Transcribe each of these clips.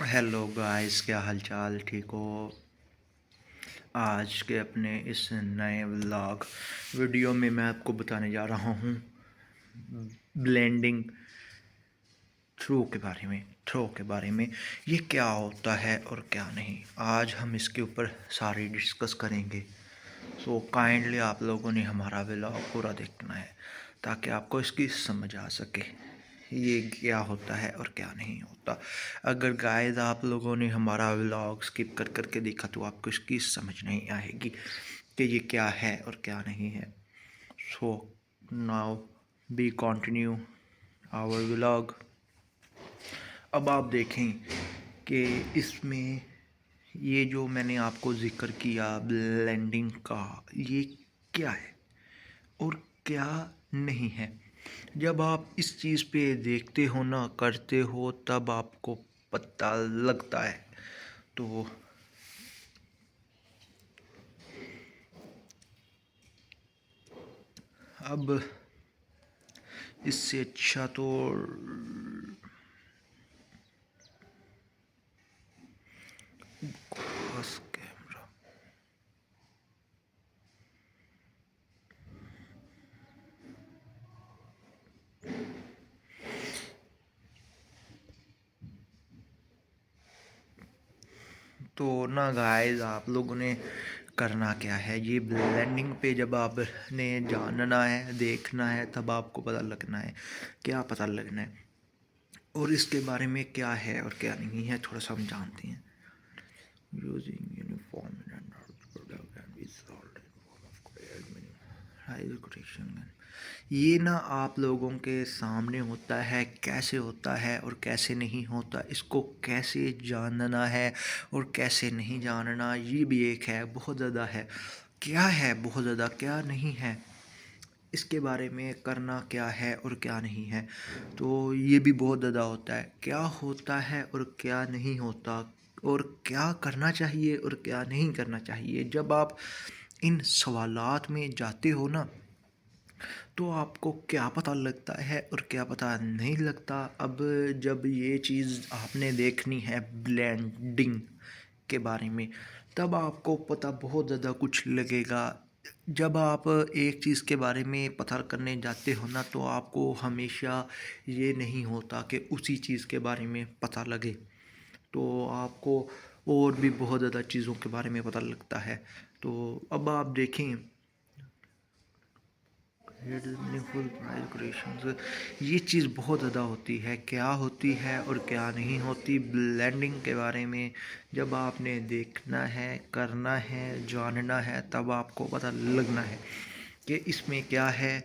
Hello guys, क्या हाल चाल? ठीक हो? आज के अपने इस नए व्लॉग वीडियो में मैं आपको बताने जा रहा हूँ ब्लेंडिंग थ्रो के बारे में। ये क्या होता है और क्या नहीं, आज हम इसके ऊपर सारी डिस्कस करेंगे। सो काइंडली आप लोगों ने हमारा व्लॉग पूरा देखना है ताकि आपको इसकी समझ आ सके ये क्या होता है और क्या नहीं होता। अगर गाइस आप लोगों ने हमारा व्लॉग स्किप कर करके देखा तो आपको इसकी समझ नहीं आएगी कि ये क्या है और क्या नहीं है। So now be continue our vlog. अब आप देखें कि इसमें ये जो मैंने आपको जिक्र किया ब्लेंडिंग का, ये क्या है और क्या नहीं है। जब आप इस चीज़ पे देखते हो ना, करते हो, तब आपको पता लगता है। तो अब इससे अच्छा तो बस कैमरा। तो ना गाइस, आप लोगों ने करना क्या है, ये ब्लेंडिंग पे जब आपने जानना है, देखना है, तब आपको पता लगना है। क्या पता लगना है और इसके बारे में क्या है और क्या नहीं है, थोड़ा सा हम जानते हैं। यूजिंग यूनिफॉर्म ये ना आप लोगों के सामने होता है, कैसे होता है और कैसे नहीं होता, इसको कैसे जानना है और कैसे नहीं जानना, ये भी एक है। बहुत ज़्यादा है, क्या है, बहुत ज़्यादा क्या नहीं है, इसके बारे में करना क्या है और क्या नहीं है। तो ये भी बहुत ज़्यादा होता है, क्या होता है और क्या नहीं होता, और क्या करना चाहिए और क्या नहीं करना चाहिए। जब आप इन सवालात में जाते हो ना, तो आपको क्या पता लगता है और क्या पता नहीं लगता। अब जब ये चीज़ आपने देखनी है ब्लेंडिंग के बारे में, तब आपको पता बहुत ज़्यादा कुछ लगेगा। जब आप एक चीज़ के बारे में पता करने जाते हो ना, तो आपको हमेशा ये नहीं होता कि उसी चीज़ के बारे में पता लगे, तो आपको और भी बहुत ज़्यादा चीज़ों के बारे में पता लगता है। तो अब आप देखें, मीनिंगफुल प्राइज क्रिएशंस, ये चीज़ बहुत ज़्यादा होती है, क्या होती है और क्या नहीं होती ब्लेंडिंग के बारे में। जब आपने देखना है, करना है, जानना है, तब आपको पता लगना है कि इसमें क्या है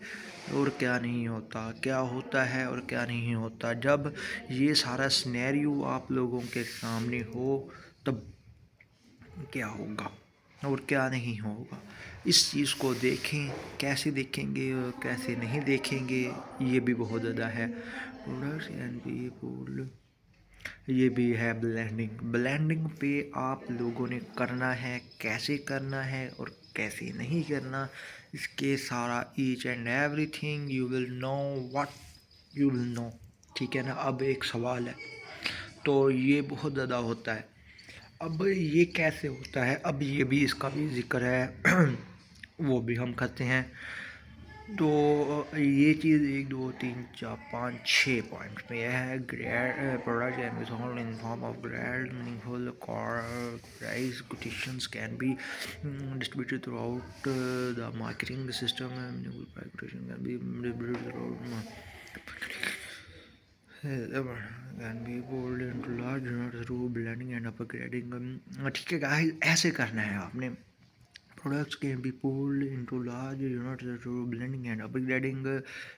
और क्या नहीं होता, क्या होता है और क्या नहीं होता। जब ये सारा सिनेरियो आप लोगों के सामने हो, तब क्या होगा और क्या नहीं होगा, इस चीज़ को देखें। कैसे देखेंगे और कैसे नहीं देखेंगे, ये भी बहुत ज़्यादा है। प्रोडक्ट्स एंड पीपल, ये भी है ब्लेंडिंग। ब्लेंडिंग पे आप लोगों ने करना है, कैसे करना है और कैसे नहीं करना, इसके सारा each and everything you will know, what you will know. ठीक है ना। अब एक सवाल है, तो ये बहुत ज़्यादा होता है। अब ये कैसे होता है, अब ये भी, इसका भी जिक्र है वो भी हम करते हैं। तो ये चीज़ 1 2 3 4 5 6 पॉइंट में यह है। Grade product can be sold in form of grade meaningful price quotations can be distributed throughout the marketing system. Meaningful price quotation can be distributed through can be bold into large through blending and upgrading. ठीक है guys, ऐसे करना है आपने। Products can be pulled into large units through blending and upgrading.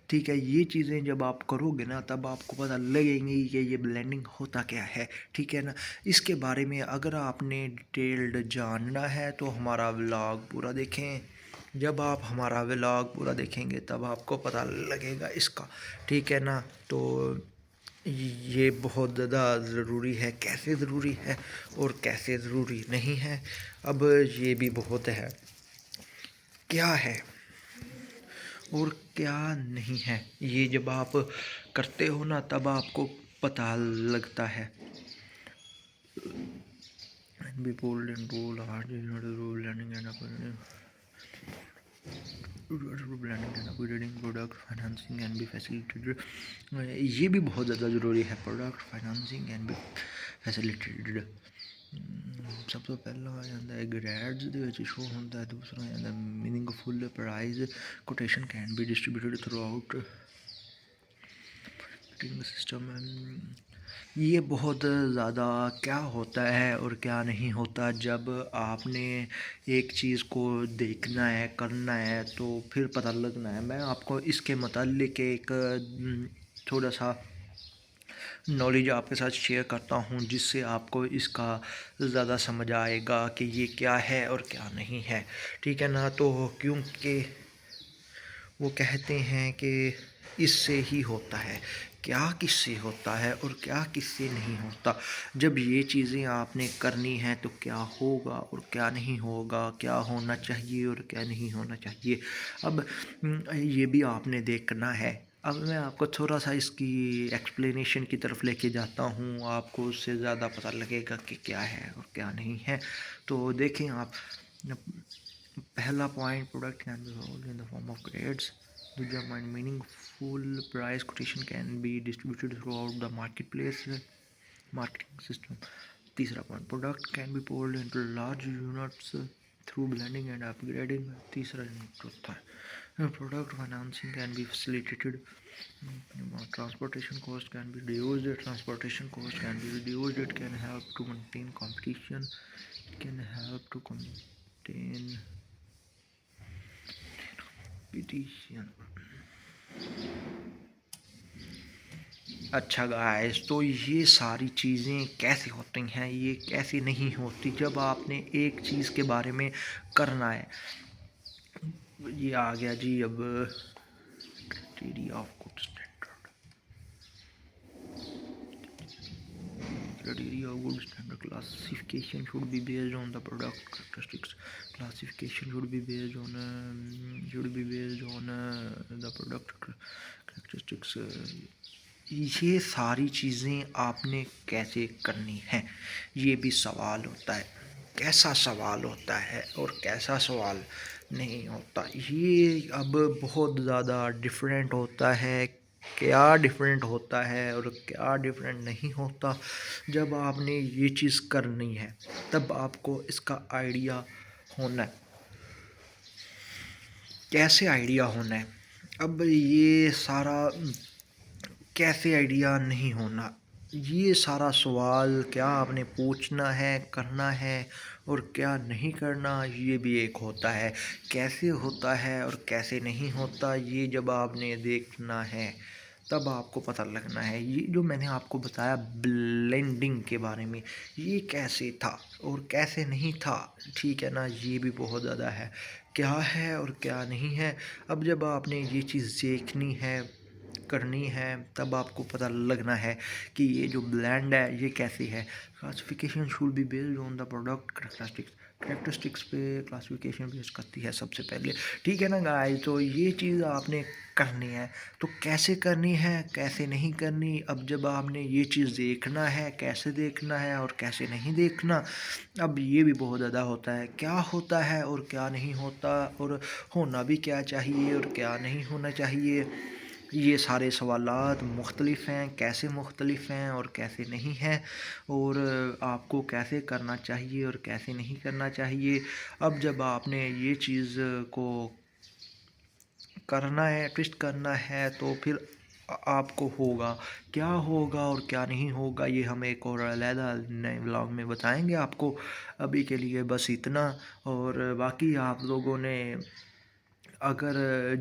ठीक है, ये चीज़ें जब आप करोगे ना, तब आपको पता लगेंगी कि ये ब्लेंडिंग होता क्या है। ठीक है ना। इसके बारे में अगर आपने डिटेल्ड जानना है तो हमारा व्लॉग पूरा देखें। जब आप हमारा व्लॉग पूरा देखेंगे तब आपको पता लगेगा इसका। ठीक है ना। तो ये बहुत ज़्यादा ज़रूरी है, कैसे ज़रूरी है और कैसे ज़रूरी नहीं है। अब ये भी बहुत है, क्या है और क्या नहीं है, ये जब आप करते हो ना, तब आपको पता लगता है। and be pulled into large blending and blending and upgrading product financing and be facilitated. ये भी बहुत ज़्यादा ज़रूरी है, product financing and be facilitated. सब तो पहला आ जाता है ग्रेड्स ਦੇ ਵਿੱਚ ਸ਼ੋ ਹੁੰਦਾ ਹੈ, ਦੂਸਰਾ ਆ ਜਾਂਦਾ meaningful price quotation can be distributed through out system. ये बहुत ज़्यादा क्या होता है और क्या नहीं होता, जब आपने एक चीज़ को देखना है, करना है, तो फिर पता लगना है। मैं आपको इसके मुतालिक एक थोड़ा सा नॉलेज आपके साथ शेयर करता हूँ, जिससे आपको इसका ज़्यादा समझ आएगा कि ये क्या है और क्या नहीं है, ठीक है ना। तो क्योंकि वो कहते हैं कि इससे ही होता है, क्या किससे होता है और क्या किससे नहीं होता। जब ये चीज़ें आपने करनी हैं तो क्या होगा और क्या नहीं होगा, क्या होना चाहिए और क्या नहीं होना चाहिए। अब ये भी आपने देखना है। अब मैं आपको थोड़ा सा इसकी एक्सप्लेनेशन की तरफ लेके जाता हूँ, आपको उससे ज़्यादा पता लगेगा कि क्या है और क्या नहीं है। तो देखें आप, पहला point, product can be sold in the form of grades. दूसरा point, meaningful price quotation can be distributed throughout the market place marketing system. तीसरा point, product can be pooled into large units through blending and upgrading. तीसरा चौथा है, product financing can be facilitated. Transportation cost can be reduced. Transportation cost can be reduced. It can help to maintain competition. It can help to contain competition. अच्छा guys, तो ये सारी चीज़ें कैसे होती हैं, ये कैसे नहीं होती। जब आपने एक चीज़ के बारे में करना है, ये आ गया जी। अब criteria of good standard, criteria of good standard classification should be based on the product characteristics. Classification should be based on the product characteristics. ये सारी चीज़ें आपने कैसे करनी हैं, ये भी सवाल होता है। कैसा सवाल होता है और कैसा सवाल नहीं होता, ये अब बहुत ज़्यादा डिफरेंट होता है। क्या डिफरेंट होता है और क्या डिफरेंट नहीं होता। जब आपने ये चीज़ करनी है तब आपको इसका आइडिया होना है। कैसे आइडिया होना है, अब ये सारा कैसे आइडिया नहीं होना, ये सारा सवाल क्या आपने पूछना है, करना है और क्या नहीं करना, ये भी एक होता है। कैसे होता है और कैसे नहीं होता, ये जब आपने देखना है तब आपको पता लगना है। ये जो मैंने आपको बताया ब्लेंडिंग के बारे में, ये कैसे था और कैसे नहीं था, ठीक है ना। ये भी बहुत ज़्यादा है, क्या है और क्या नहीं है। अब जब आपने ये चीज़ देखनी है, करनी है, तब आपको पता लगना है कि ये जो ब्लेंड है ये कैसी है। Classification should be based on the product characteristics पे क्लासिफिकेशन बेस करती है सबसे पहले, ठीक है ना गाइस। तो ये चीज़ आपने करनी है, तो कैसे करनी है, कैसे नहीं करनी। अब जब आपने ये चीज़ देखना है, कैसे देखना है और कैसे नहीं देखना, अब ये भी बहुत ज़्यादा होता है। क्या होता है और क्या नहीं होता, और होना भी क्या चाहिए और क्या नहीं होना चाहिए। ये सारे सवालात मुख्तलिफ़ हैं, कैसे मुख्तलिफ़ हैं और कैसे नहीं हैं, और आपको कैसे करना चाहिए और कैसे नहीं करना चाहिए। अब जब आपने ये चीज़ को करना है, ट्विस्ट करना है, तो फिर आपको होगा, क्या होगा और क्या नहीं होगा, ये हम एक और अलहदा नए व्लॉग में बताएंगे आपको। अभी के लिए बस इतना, और बाकी आप लोगों ने अगर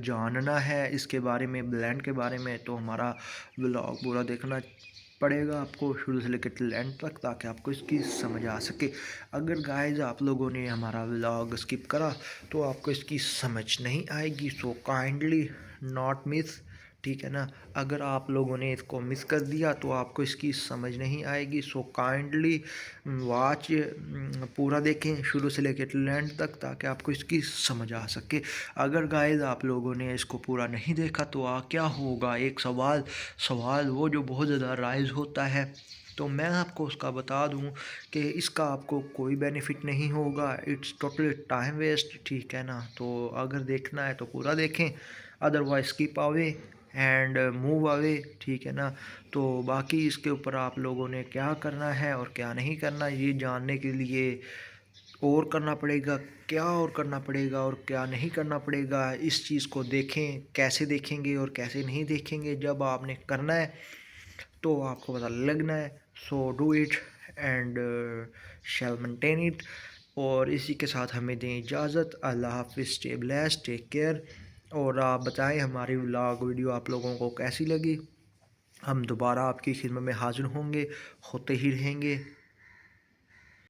जानना है इसके बारे में, ब्लेंड के बारे में, तो हमारा व्लॉग पूरा देखना पड़ेगा आपको शुरू से लेकर एंड तक, ताकि आपको इसकी समझ आ सके। अगर गाइस आप लोगों ने हमारा व्लॉग स्किप करा तो आपको इसकी समझ नहीं आएगी, सो काइंडली नॉट मिस, ठीक है ना। अगर आप लोगों ने इसको मिस कर दिया तो आपको इसकी समझ नहीं आएगी, सो काइंडली वॉच, पूरा देखें शुरू से लेकर एंड तक, ताकि आपको इसकी समझ आ सके। अगर गाइस आप लोगों ने इसको पूरा नहीं देखा तो क्या होगा, एक सवाल वो जो बहुत ज़्यादा राइज होता है तो मैं आपको उसका बता दूं कि इसका आपको कोई बेनिफिट नहीं होगा, इट्स टोटली टाइम वेस्ट, ठीक है ना। तो अगर देखना है तो पूरा देखें, otherwise skip away and move away, ठीक है ना। तो बाकी इसके ऊपर आप लोगों ने क्या करना है और क्या नहीं करना, ये जानने के लिए और करना पड़ेगा, क्या और करना पड़ेगा और क्या नहीं करना पड़ेगा, इस चीज़ को देखें, कैसे देखेंगे और कैसे नहीं देखेंगे। जब आपने करना है तो आपको पता लगना है। So do it and shall maintain it. और इसी के साथ हमें दें इजाज़त। अल्लाह हाफिज़, स्टे ब्लेस्ड, टेक केयर। और आप बताएं हमारी व्लॉग वीडियो आप लोगों को कैसी लगी। हम दोबारा आपकी खिदमत में हाजिर होंगे, होते ही रहेंगे।